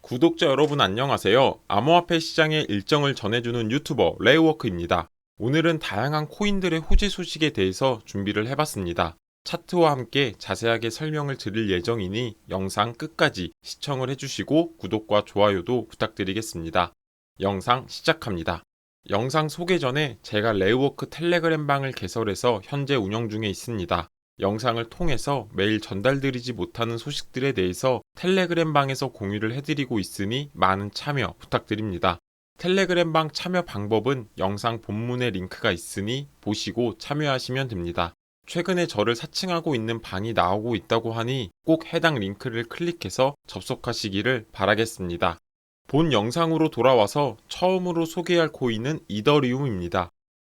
구독자 여러분 안녕하세요. 암호화폐 시장의 일정을 전해주는 유튜버 레이워크입니다. 오늘은 다양한 코인들의 호재 소식에 대해서 준비를 해봤습니다. 차트와 함께 자세하게 설명을 드릴 예정이니 영상 끝까지 시청을 해주시고 구독과 좋아요도 부탁드리겠습니다. 영상 시작합니다. 영상 소개 전에 제가 레이워크 텔레그램 방을 개설해서 현재 운영 중에 있습니다. 영상을 통해서 매일 전달드리지 못하는 소식들에 대해서 텔레그램 방에서 공유를 해드리고 있으니 많은 참여 부탁드립니다. 텔레그램 방 참여 방법은 영상 본문에 링크가 있으니 보시고 참여하시면 됩니다. 최근에 저를 사칭하고 있는 방이 나오고 있다고 하니 꼭 해당 링크를 클릭해서 접속하시기를 바라겠습니다. 본 영상으로 돌아와서 처음으로 소개할 코인은 이더리움입니다.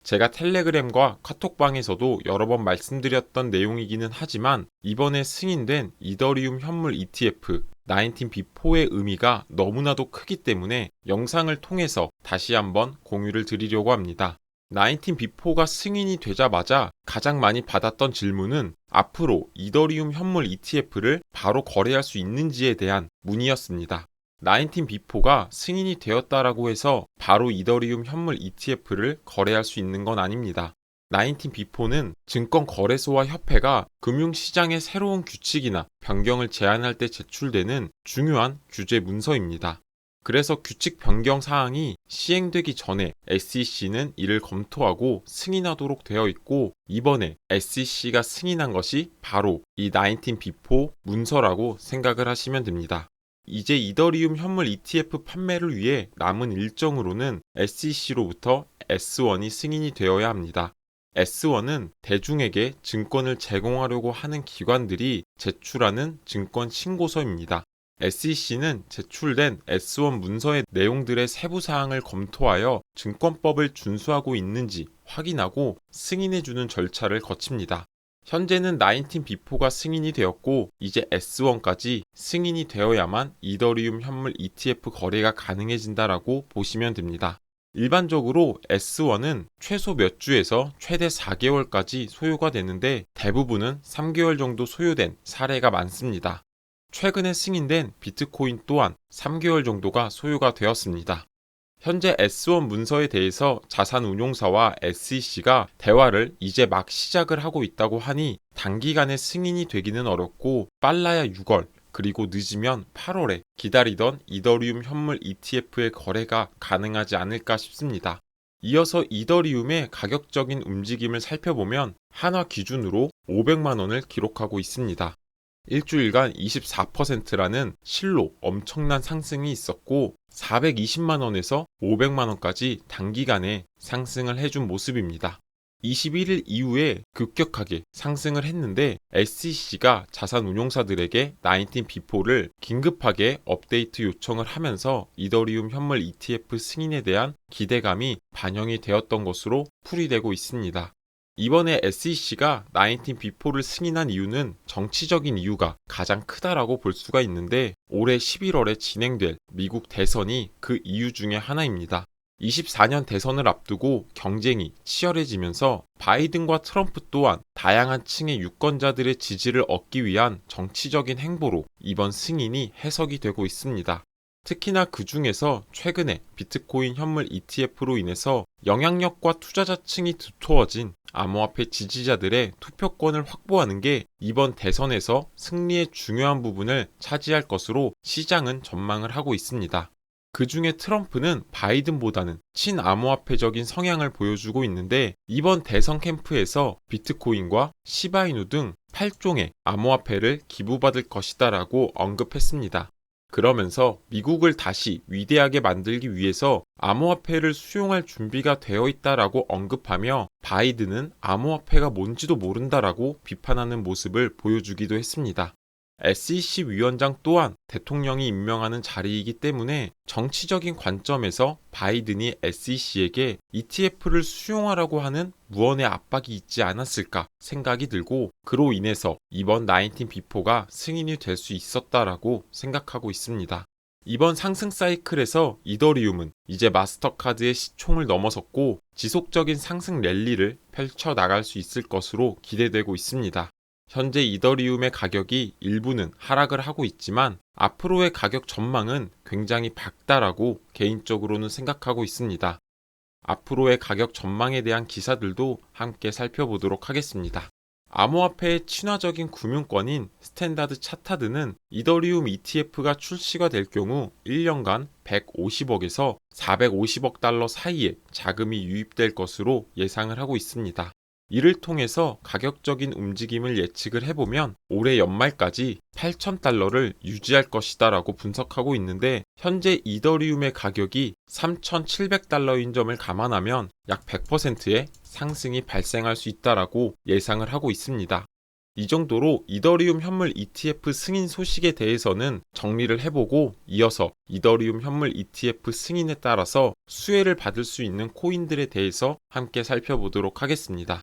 제가 텔레그램과 카톡방에서도 여러 번 말씀드렸던 내용이기는 하지만 이번에 승인된 이더리움 현물 ETF 19B4의 의미가 너무나도 크기 때문에 영상을 통해서 다시 한번 공유를 드리려고 합니다. 19B4가 승인이 되자마자 가장 많이 받았던 질문은 앞으로 이더리움 현물 ETF를 바로 거래할 수 있는지에 대한 문의였습니다. 19B4가 승인이 되었다라고 해서 바로 이더리움 현물 ETF를 거래할 수 있는 건 아닙니다. 19B4는 증권거래소와 협회가 금융시장의 새로운 규칙이나 변경을 제안할 때 제출되는 중요한 규제 문서입니다. 그래서 규칙 변경 사항이 시행되기 전에 SEC는 이를 검토하고 승인하도록 되어 있고 이번에 SEC가 승인한 것이 바로 이 19B4 문서라고 생각을 하시면 됩니다. 이제 이더리움 현물 ETF 판매를 위해 남은 일정으로는 SEC로부터 S1이 승인이 되어야 합니다. S1은 대중에게 증권을 제공하려고 하는 기관들이 제출하는 증권 신고서입니다. SEC는 제출된 S1 문서의 내용들의 세부 사항을 검토하여 증권법을 준수하고 있는지 확인하고 승인해주는 절차를 거칩니다. 현재는 19B4가 승인이 되었고 이제 S1까지 승인이 되어야만 이더리움 현물 ETF 거래가 가능해진다라고 보시면 됩니다. 일반적으로 S1은 최소 몇 주에서 최대 4개월까지 소요가 되는데 대부분은 3개월 정도 소요된 사례가 많습니다. 최근에 승인된 비트코인 또한 3개월 정도가 소요가 되었습니다. 현재 S1 문서에 대해서 자산운용사와 SEC가 대화를 이제 막 시작을 하고 있다고 하니 단기간에 승인이 되기는 어렵고 빨라야 6월 그리고 늦으면 8월에 기다리던 이더리움 현물 ETF의 거래가 가능하지 않을까 싶습니다. 이어서 이더리움의 가격적인 움직임을 살펴보면 한화 기준으로 500만 원을 기록하고 있습니다. 일주일간 24%라는 실로 엄청난 상승이 있었고 420만 원에서 500만 원까지 단기간에 상승을 해준 모습입니다. 21일 이후에 급격하게 상승을 했는데 SEC가 자산운용사들에게 19B4를 긴급하게 업데이트 요청을 하면서 이더리움 현물 ETF 승인에 대한 기대감이 반영이 되었던 것으로 풀이되고 있습니다. 이번에 SEC가 19B4를 승인한 이유는 정치적인 이유가 가장 크다라고 볼 수가 있는데 올해 11월에 진행될 미국 대선이 그 이유 중에 하나입니다. 24년 대선을 앞두고 경쟁이 치열해지면서 바이든과 트럼프 또한 다양한 층의 유권자들의 지지를 얻기 위한 정치적인 행보로 이번 승인이 해석이 되고 있습니다. 특히나 그 중에서 최근에 비트코인 현물 ETF로 인해서 영향력과 투자자층이 두터워진 암호화폐 지지자들의 투표권을 확보하는 게 이번 대선에서 승리의 중요한 부분을 차지할 것으로 시장은 전망을 하고 있습니다. 그 중에 트럼프는 바이든보다는 친암호화폐적인 성향을 보여주고 있는데 이번 대선 캠프에서 비트코인과 시바이누 등 8종의 암호화폐를 기부받을 것이다라고 언급했습니다. 그러면서 미국을 다시 위대하게 만들기 위해서 암호화폐를 수용할 준비가 되어 있다라고 언급하며 바이든은 암호화폐가 뭔지도 모른다라고 비판하는 모습을 보여주기도 했습니다. SEC 위원장 또한 대통령이 임명하는 자리이기 때문에 정치적인 관점에서 바이든이 SEC에게 ETF를 수용하라고 하는 무언의 압박이 있지 않았을까 생각이 들고 그로 인해서 이번 19B4가 승인이 될 수 있었다라고 생각하고 있습니다. 이번 상승 사이클에서 이더리움은 이제 마스터카드의 시총을 넘어섰고 지속적인 상승 랠리를 펼쳐나갈 수 있을 것으로 기대되고 있습니다. 현재 이더리움의 가격이 일부는 하락을 하고 있지만 앞으로의 가격 전망은 굉장히 밝다라고 개인적으로는 생각하고 있습니다. 앞으로의 가격 전망에 대한 기사들도 함께 살펴보도록 하겠습니다. 암호화폐의 친화적인 금융권인 스탠다드 차타드는 이더리움 ETF가 출시가 될 경우 1년간 150억에서 450억 달러 사이에 자금이 유입될 것으로 예상을 하고 있습니다. 이를 통해서 가격적인 움직임을 예측을 해보면 올해 연말까지 8,000달러를 유지할 것이다 라고 분석하고 있는데, 현재 이더리움의 가격이 3,700달러인 점을 감안하면 약 100%의 상승이 발생할 수 있다라고 예상을 하고 있습니다. 이 정도로 이더리움 현물 ETF 승인 소식에 대해서는 정리를 해보고, 이어서 이더리움 현물 ETF 승인에 따라서 수혜를 받을 수 있는 코인들에 대해서 함께 살펴보도록 하겠습니다.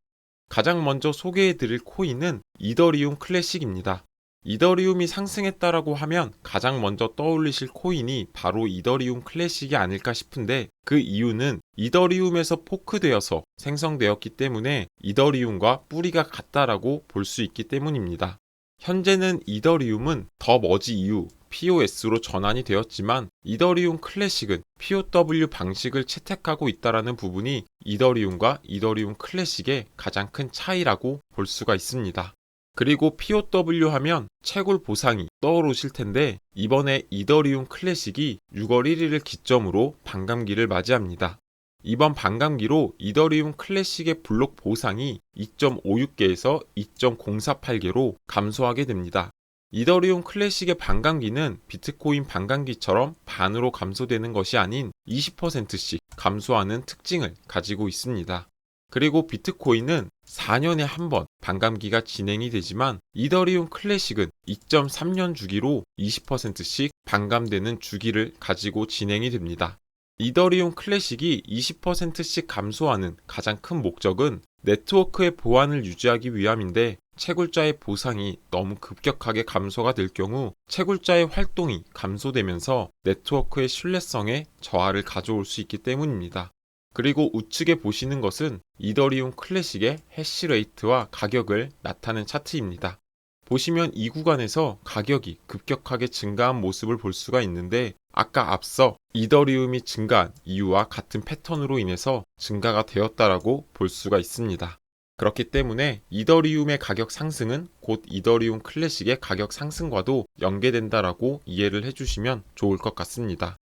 가장 먼저 소개해드릴 코인은 이더리움 클래식입니다. 이더리움이 상승했다라고 하면 가장 먼저 떠올리실 코인이 바로 이더리움 클래식이 아닐까 싶은데, 그 이유는 이더리움에서 포크되어서 생성되었기 때문에 이더리움과 뿌리가 같다라고 볼 수 있기 때문입니다. 현재는 이더리움은 더 머지 이후 POS로 전환이 되었지만, 이더리움 클래식은 POW 방식을 채택하고 있다는 부분이 이더리움과 이더리움 클래식의 가장 큰 차이라고 볼 수가 있습니다. 그리고 POW 하면 채굴 보상이 떠오르실 텐데, 이번에 이더리움 클래식이 6월 1일을 기점으로 반감기를 맞이합니다. 이번 반감기로 이더리움 클래식의 블록 보상이 2.56개에서 2.048개로 감소하게 됩니다. 이더리움 클래식의 반감기는 비트코인 반감기처럼 반으로 감소되는 것이 아닌 20%씩 감소하는 특징을 가지고 있습니다. 그리고 비트코인은 4년에 한 번 반감기가 진행이 되지만, 이더리움 클래식은 2.3년 주기로 20%씩 반감되는 주기를 가지고 진행이 됩니다. 이더리움 클래식이 20%씩 감소하는 가장 큰 목적은 네트워크의 보안을 유지하기 위함인데, 채굴자의 보상이 너무 급격하게 감소가 될 경우 채굴자의 활동이 감소되면서 네트워크의 신뢰성에 저하를 가져올 수 있기 때문입니다. 그리고 우측에 보시는 것은 이더리움 클래식의 해시레이트와 가격을 나타낸 차트입니다. 보시면 이 구간에서 가격이 급격하게 증가한 모습을 볼 수가 있는데, 아까 앞서 이더리움이 증가한 이유와 같은 패턴으로 인해서 증가가 되었다라고 볼 수가 있습니다. 그렇기 때문에 이더리움의 가격 상승은 곧 이더리움 클래식의 가격 상승과도 연계된다라고 이해를 해주시면 좋을 것 같습니다.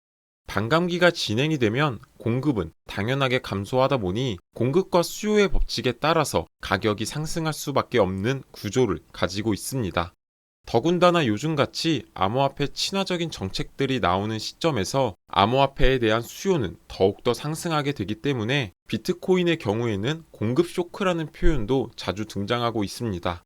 반감기가 진행이 되면 공급은 당연하게 감소하다 보니 공급과 수요의 법칙에 따라서 가격이 상승할 수밖에 없는 구조를 가지고 있습니다. 더군다나 요즘같이 암호화폐 친화적인 정책들이 나오는 시점에서 암호화폐에 대한 수요는 더욱더 상승하게 되기 때문에 비트코인의 경우에는 공급 쇼크라는 표현도 자주 등장하고 있습니다.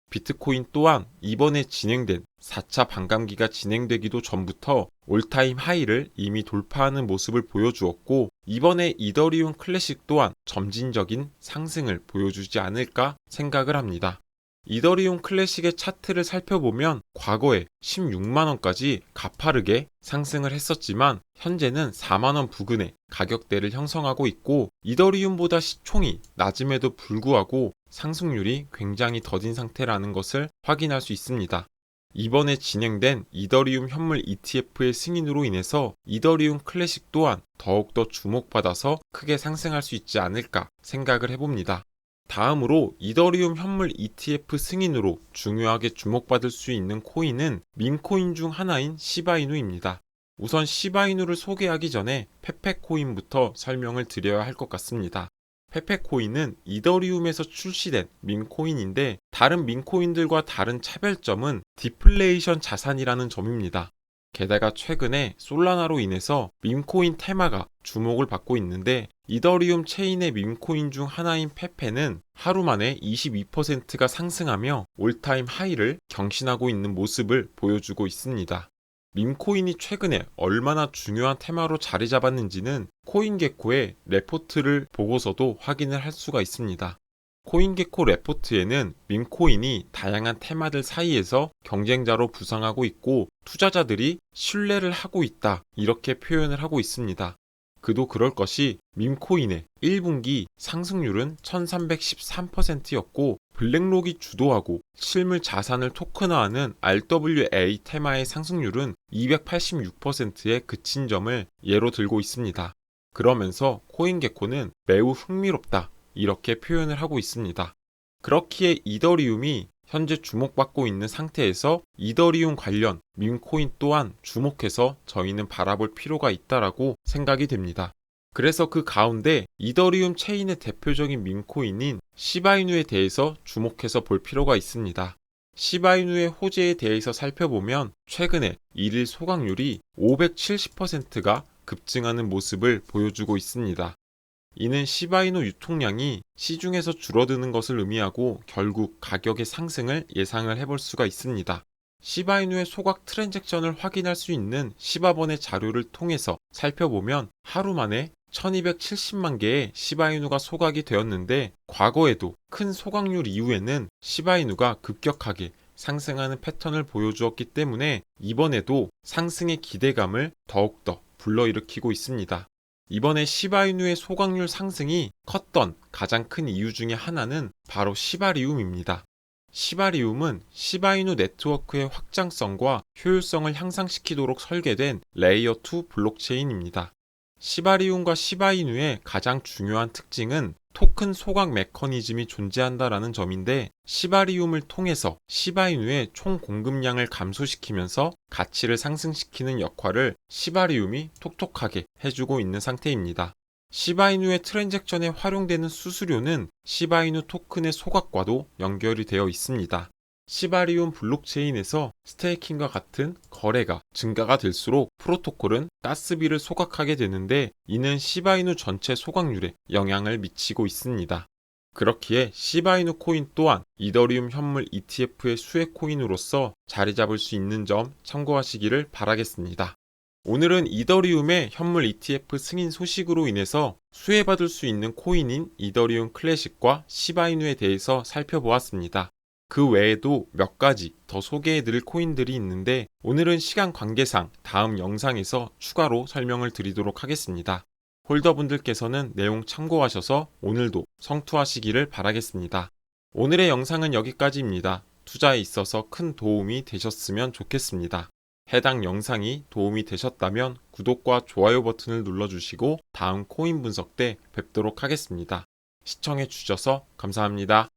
비트코인 또한 이번에 진행된 4차 반감기가 진행되기도 전부터 올타임 하이를 이미 돌파하는 모습을 보여주었고, 이번에 이더리움 클래식 또한 점진적인 상승을 보여주지 않을까 생각을 합니다. 이더리움 클래식의 차트를 살펴보면 과거에 16만원까지 가파르게 상승을 했었지만, 현재는 4만원 부근의 가격대를 형성하고 있고, 이더리움보다 시총이 낮음에도 불구하고 상승률이 굉장히 더딘 상태라는 것을 확인할 수 있습니다. 이번에 진행된 이더리움 현물 ETF의 승인으로 인해서 이더리움 클래식 또한 더욱더 주목받아서 크게 상승할 수 있지 않을까 생각을 해봅니다. 다음으로 이더리움 현물 ETF 승인으로 중요하게 주목받을 수 있는 코인은 밈코인 중 하나인 시바이누입니다. 우선 시바이누를 소개하기 전에 페페코인부터 설명을 드려야 할 것 같습니다. 페페코인은 이더리움에서 출시된 밈코인인데, 다른 밈코인들과 다른 차별점은 디플레이션 자산이라는 점입니다. 게다가 최근에 솔라나로 인해서 밈코인 테마가 주목을 받고 있는데, 이더리움 체인의 밈코인 중 하나인 페페는 하루 만에 22%가 상승하며 올타임 하이를 경신하고 있는 모습을 보여주고 있습니다. 밈코인이 최근에 얼마나 중요한 테마로 자리 잡았는지는 코인게코의 레포트를 보고서도 확인을 할 수가 있습니다. 코인게코 레포트에는 밈코인이 다양한 테마들 사이에서 경쟁자로 부상하고 있고 투자자들이 신뢰를 하고 있다, 이렇게 표현을 하고 있습니다. 그도 그럴 것이 밈코인의 1분기 상승률은 1313%였고 블랙록이 주도하고 실물 자산을 토큰화하는 RWA 테마의 상승률은 286%에 그친 점을 예로 들고 있습니다. 그러면서 코인게코는 매우 흥미롭다 이렇게 표현을 하고 있습니다. 그렇기에 이더리움이 현재 주목받고 있는 상태에서 이더리움 관련 밈코인 또한 주목해서 저희는 바라볼 필요가 있다라고 생각이 됩니다. 그래서 그 가운데 이더리움 체인의 대표적인 밈코인인 시바이누에 대해서 주목해서 볼 필요가 있습니다. 시바이누의 호재에 대해서 살펴보면 최근에 일일 소각률이 570%가 급증하는 모습을 보여주고 있습니다. 이는 시바이누 유통량이 시중에서 줄어드는 것을 의미하고 결국 가격의 상승을 예상을 해볼 수가 있습니다. 시바이누의 소각 트랜잭션을 확인할 수 있는 시바번의 자료를 통해서 살펴보면 하루 만에 1270만 개의 시바이누가 소각이 되었는데 과거에도 큰 소각률 이후에는 시바이누가 급격하게 상승하는 패턴을 보여주었기 때문에 이번에도 상승의 기대감을 더욱더 불러일으키고 있습니다. 이번에 시바이누의 소각률 상승이 컸던 가장 큰 이유 중에 하나는 바로 시바리움입니다. 시바리움은 시바이누 네트워크의 확장성과 효율성을 향상시키도록 설계된 레이어 2 블록체인입니다. 시바리움과 시바이누의 가장 중요한 특징은 토큰 소각 메커니즘이 존재한다라는 점인데 시바리움을 통해서 시바이누의 총 공급량을 감소시키면서 가치를 상승시키는 역할을 시바리움이 톡톡하게 해주고 있는 상태입니다. 시바이누의 트랜잭션에 활용되는 수수료는 시바이누 토큰의 소각과도 연결이 되어 있습니다. 시바리움 블록체인에서 스테이킹과 같은 거래가 증가가 될수록 프로토콜은 가스비를 소각하게 되는데 이는 시바이누 전체 소각률에 영향을 미치고 있습니다. 그렇기에 시바이누 코인 또한 이더리움 현물 ETF의 수혜 코인으로서 자리 잡을 수 있는 점 참고하시기를 바라겠습니다. 오늘은 이더리움의 현물 ETF 승인 소식으로 인해서 수혜받을 수 있는 코인인 이더리움 클래식과 시바이누에 대해서 살펴보았습니다. 그 외에도 몇 가지 더 소개해드릴 코인들이 있는데 오늘은 시간 관계상 다음 영상에서 추가로 설명을 드리도록 하겠습니다. 홀더분들께서는 내용 참고하셔서 오늘도 성투하시기를 바라겠습니다. 오늘의 영상은 여기까지입니다. 투자에 있어서 큰 도움이 되셨으면 좋겠습니다. 해당 영상이 도움이 되셨다면 구독과 좋아요 버튼을 눌러주시고 다음 코인 분석 때 뵙도록 하겠습니다. 시청해주셔서 감사합니다.